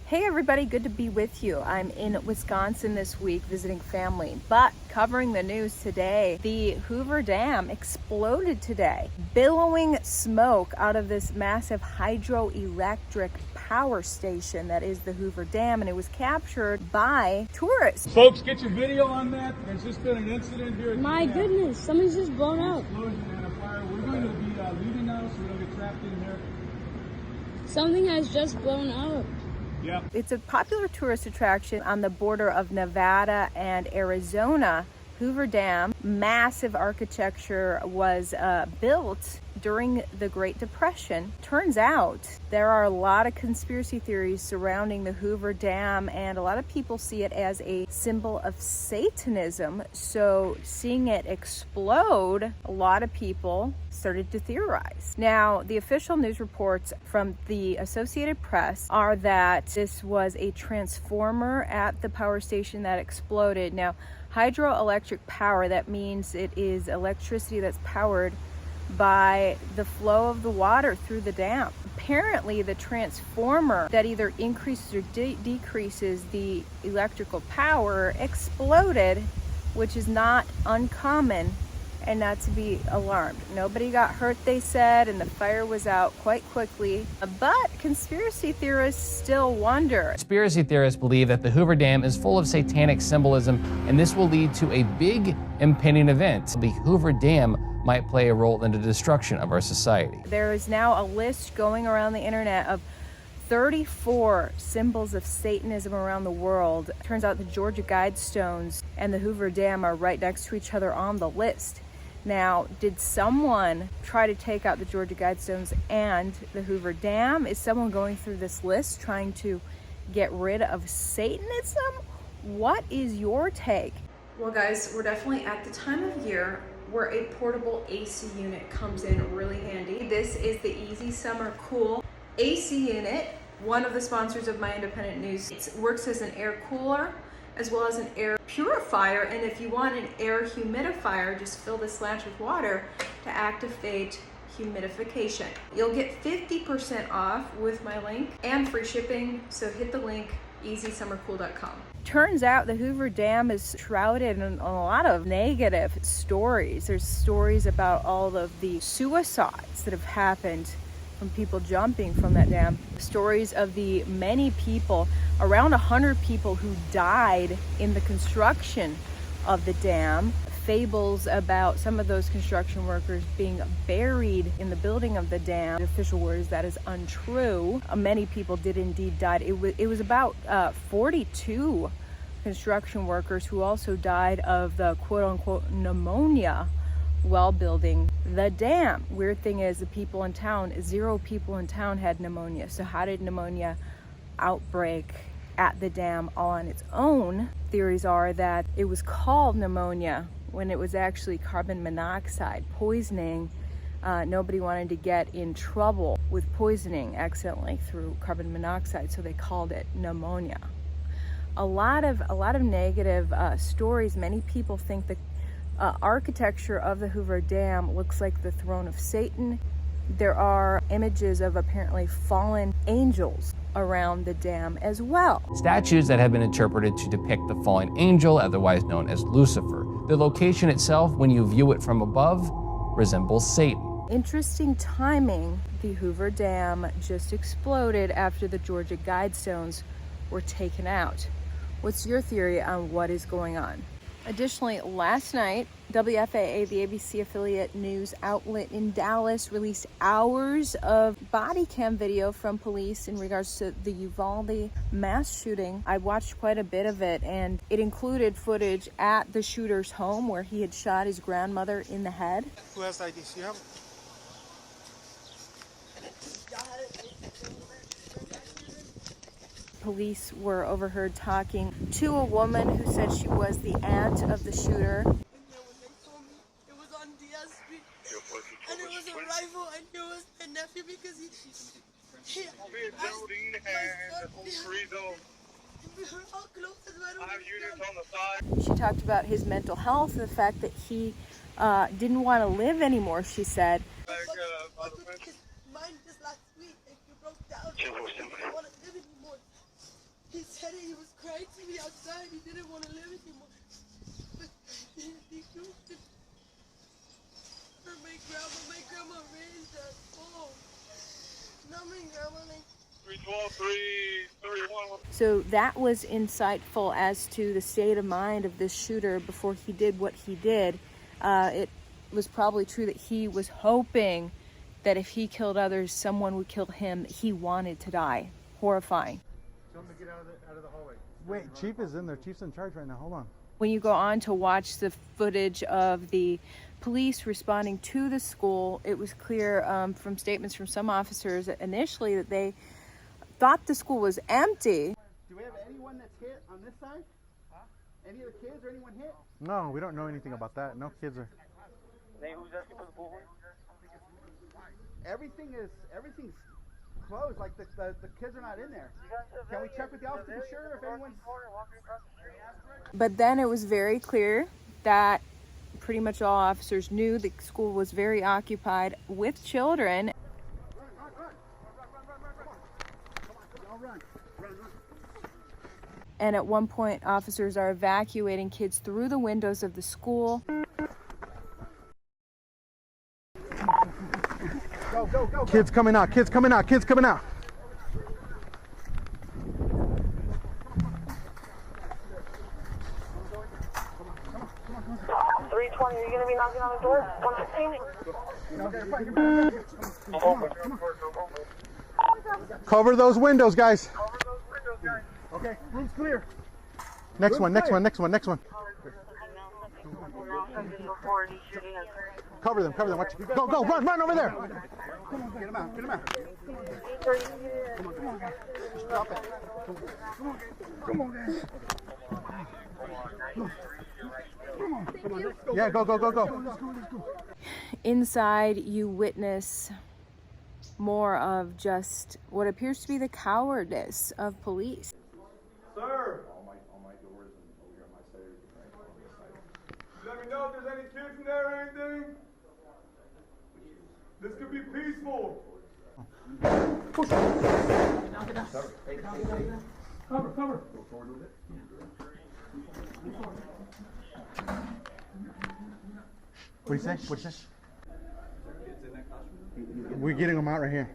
Hey everybody, good to be with you. I'm in Wisconsin this week visiting family, but covering the news today, the Hoover Dam exploded today, billowing smoke out of this massive hydroelectric power station that is the Hoover Dam, and it was captured by tourists. Folks, get your video on that. There's just been an incident here. My goodness, something's just blown up. Explosion and a fire. We're going to be leaving now, so we don't get trapped in here. Something has just blown up. Yeah. It's a popular tourist attraction on the border of Nevada and Arizona. Hoover Dam, massive architecture, was built during the Great Depression. Turns out there are a lot of conspiracy theories surrounding the Hoover Dam, and a lot of people see it as a symbol of Satanism. So seeing it explode, a lot of people started to theorize. Now, the official news reports from the Associated Press are that this was a transformer at the power station that exploded. Now, hydroelectric power, that means it is electricity that's powered by the flow of the water through the dam. Apparently, the transformer that either increases or decreases the electrical power exploded, which is not uncommon and not to be alarmed. Nobody got hurt, they said, and the fire was out quite quickly. But conspiracy theorists still wonder. Conspiracy theorists believe that the Hoover Dam is full of satanic symbolism, and this will lead to a big impending event. The Hoover Dam might play a role in the destruction of our society. There is now a list going around the internet of 34 symbols of Satanism around the world. It turns out the Georgia Guidestones and the Hoover Dam are right next to each other on the list. Now, did someone try to take out the Georgia Guidestones and the Hoover Dam? Is someone going through this list trying to get rid of Satanism? What is your take? Well, guys, we're definitely at the time of year where a portable AC unit comes in really handy. This is the Easy Summer Cool AC unit, one of the sponsors of my independent news. It works as an air cooler as well as an air purifier, and if you want an air humidifier, just fill this latch with water to activate humidification. You'll get 50% off with my link and free shipping, so hit the link easysummercool.com. Turns out the Hoover Dam is shrouded in a lot of negative stories. There's stories about all of the suicides that have happened from people jumping from that dam. Stories of the many people, around 100 people who died in the construction of the dam. Fables about some of those construction workers being buried in the building of the dam. The official word is that is untrue. Many people did indeed die. It was about 42 construction workers who also died of the quote-unquote pneumonia while building the dam. Weird thing is, the people in town, 0 people in town had pneumonia. So how did pneumonia outbreak at the dam all on its own? Theories are that it was called pneumonia when it was actually carbon monoxide poisoning. Nobody wanted to get in trouble with poisoning accidentally through carbon monoxide, so they called it pneumonia. A lot of negative stories. Many people think the architecture of the Hoover Dam looks like the throne of Satan. There are images of apparently fallen angels around the dam as well. Statues that have been interpreted to depict the fallen angel, otherwise known as Lucifer. The location itself, when you view it from above, resembles Satan. Interesting timing. The Hoover Dam just exploded after the Georgia Guidestones were taken out. What's your theory on what is going on? Additionally, last night, WFAA, the ABC affiliate news outlet in Dallas, released hours of body cam video from police in regards to the Uvalde mass shooting. I watched quite a bit of it, and it included footage at the shooter's home where he had shot his grandmother in the head. Who has IDs? You have? Police were overheard talking to a woman who said she was the aunt of the shooter. When they told me it was on Diaz Street, and it was a rifle, I knew it was my nephew because he She talked about his mental health, the fact that he didn't want to live anymore, she said. Mine just last week, and he broke down. He didn't want to live anymore. outside. He didn't want to live anymore. But he could. My grandma raised us. Oh, not my grandma, like. 312, 331. So that was insightful as to the state of mind of this shooter before he did what he did. It was probably true that he was hoping that if he killed others, someone would kill him. He wanted to die. Horrifying. Tell him to get out of the hallway. Wait, Chief is in there. Chief's in charge right now. Hold on. When you go on to watch the footage of the police responding to the school, it was clear from statements from some officers initially that they thought the school was empty. Do we have anyone that's hit on this side? Huh? Any of the kids or anyone hit? No, we don't know anything about that. No kids are. Who's asking for the pool? Everything's closed. Like the kids are not in there. Can we check with the officer to be sure if anyone's? But then it was very clear that pretty much all officers knew the school was very occupied with children. And at one point, officers are evacuating kids through the windows of the school. Go. Kids coming out. Kids coming out. Kids coming out. 320, are you going to be knocking on the door? 115? Cover those windows, guys. Okay, room's clear. Next one. Next one. Cover them. Watch. Go. Run over there. Come on, get him out. Come on, guys. Just drop it. Come on, guys. Come on, let's go. Yeah, go. Let's go. Inside, you witness more of just what appears to be the cowardice of police. Sir! All my doors and over here on my side, right on this side. Let me know if there's any kids in there or anything. This could be peaceful. Cover. Go forward with it. What do you say? We're getting them out right here.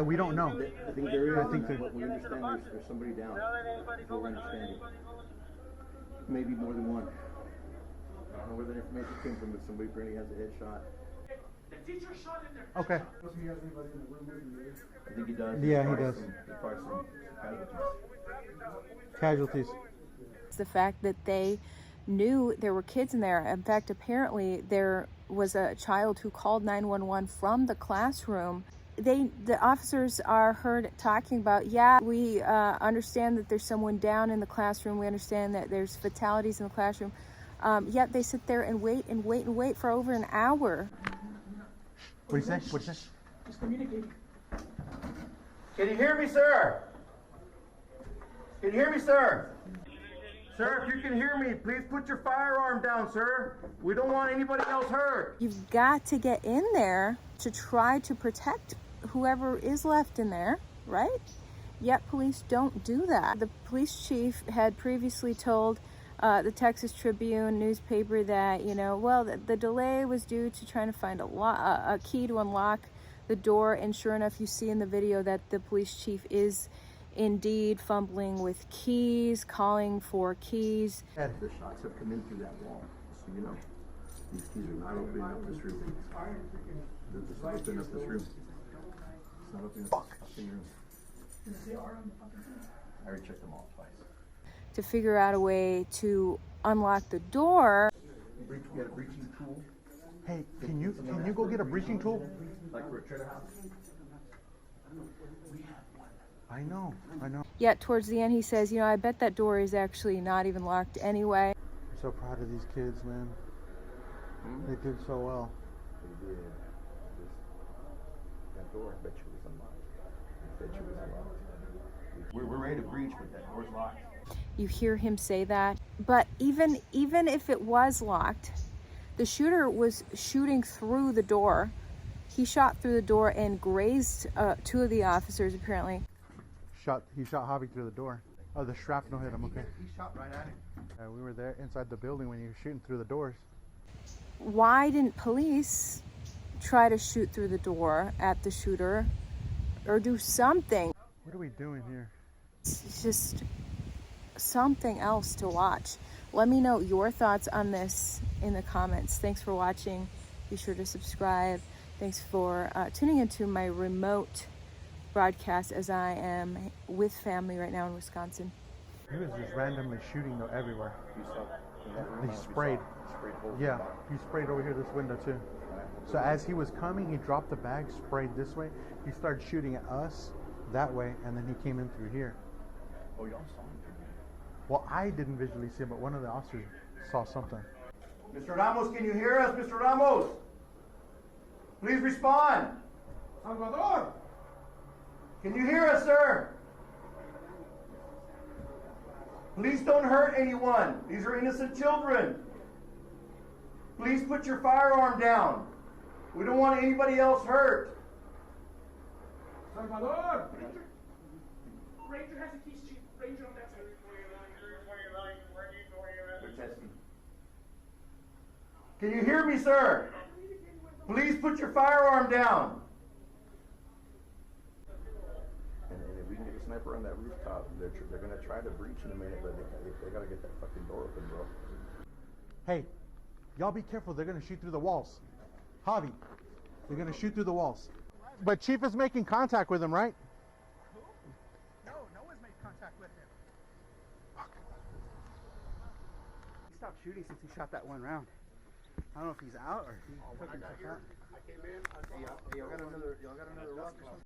We don't know. I think there is. What we understand there's somebody down. What we're understanding. Maybe more than one. I don't know where the information came from, but somebody apparently has a headshot. Okay. I think he does. Yeah, he does. Some Casualties. It's the fact that they knew there were kids in there. In fact, apparently there was a child who called 911 from the classroom. The officers are heard talking about, we understand that there's someone down in the classroom. We understand that there's fatalities in the classroom. Yet they sit there and wait for over an hour. What do you say? Just communicate. Can you hear me, sir? Sir, if you can hear me, please put your firearm down, sir. We don't want anybody else hurt. You've got to get in there to try to protect whoever is left in there, right? Yet police don't do that. The police chief had previously told the Texas Tribune newspaper that, the delay was due to trying to find a key to unlock the door. And sure enough, you see in the video that the police chief is indeed fumbling with keys, calling for keys. The shots have come in through that wall, so you know. These keys are not opening up this room. It's not opening up this room. It's not opening up this room. I already checked them all twice. To figure out a way to unlock the door. We got a breaching tool. Hey, can you go get a breaching tool? Like for a trailer house. I know. Yet towards the end he says, I bet that door is actually not even locked anyway. I'm so proud of these kids, man. They did so well. They did. That door, I bet you was unlocked. We're ready to breach, but that door's locked. You hear him say that. But even if it was locked, the shooter was shooting through the door. He shot through the door and grazed two of the officers, apparently. He shot Javi through the door. Oh, the shrapnel hit him. Okay. He shot right at him. We were there inside the building when you were shooting through the doors. Why didn't police try to shoot through the door at the shooter or do something? What are we doing here? It's just something else to watch. Let me know your thoughts on this in the comments. Thanks for watching. Be sure to subscribe. Thanks for tuning into my remote broadcast as I am with family right now in Wisconsin. He was just randomly shooting though everywhere. You saw in that room. He sprayed. Sprayed holes. Yeah, he sprayed over here this window too. So as he was coming, he dropped the bag, sprayed this way. He started shooting at us that way, and then he came in through here. Oh, y'all saw him. Well, I didn't visually see it, but one of the officers saw something. Mr. Ramos, can you hear us? Mr. Ramos! Please respond! Salvador! Can you hear us, sir? Please don't hurt anyone. These are innocent children. Please put your firearm down. We don't want anybody else hurt. Salvador! Ranger has a keys, Chief. Ranger on that side. They're testing. Can you hear me, sir? Please put your firearm down. And if we can get a sniper on that rooftop, they're going to try to breach in a minute, but they got to get that fucking door open, bro. Hey, y'all be careful. They're going to shoot through the walls. Javi, they're going to shoot through the walls. But Chief is making contact with him, right? Who? No one's made contact with him. He stopped shooting since he shot that one round. I don't know if he's out or if he took himself out. I came in. Y'all got another rock or something?